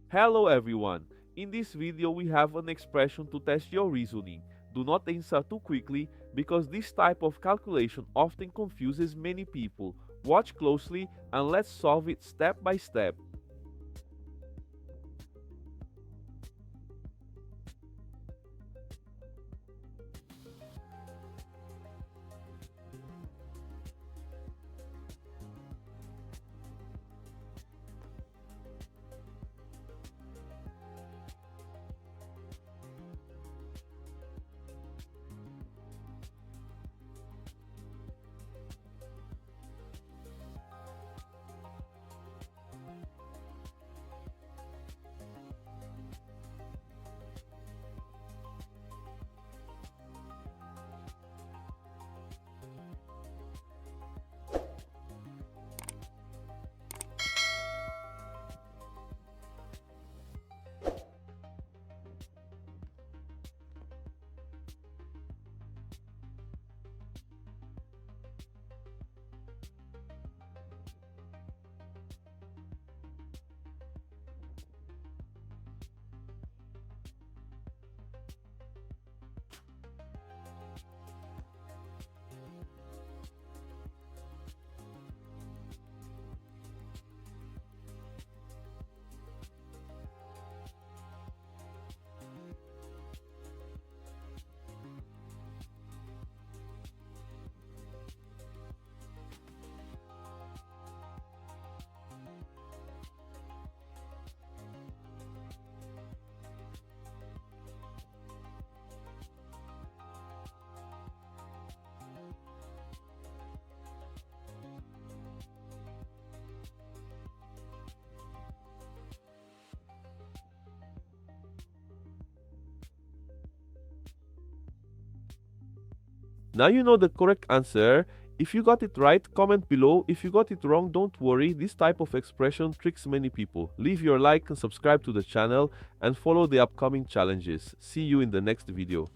Hello everyone, in this video we have an expression to test your reasoning. Do not answer too quickly because this type of calculation often confuses many people. Watch closely and let's solve it step by step. Now you know the correct answer. If you got it right, comment below. If you got it wrong, don't worry. This type of expression tricks many people. Leave your like and subscribe to the channel and follow the upcoming challenges. See you in the next video.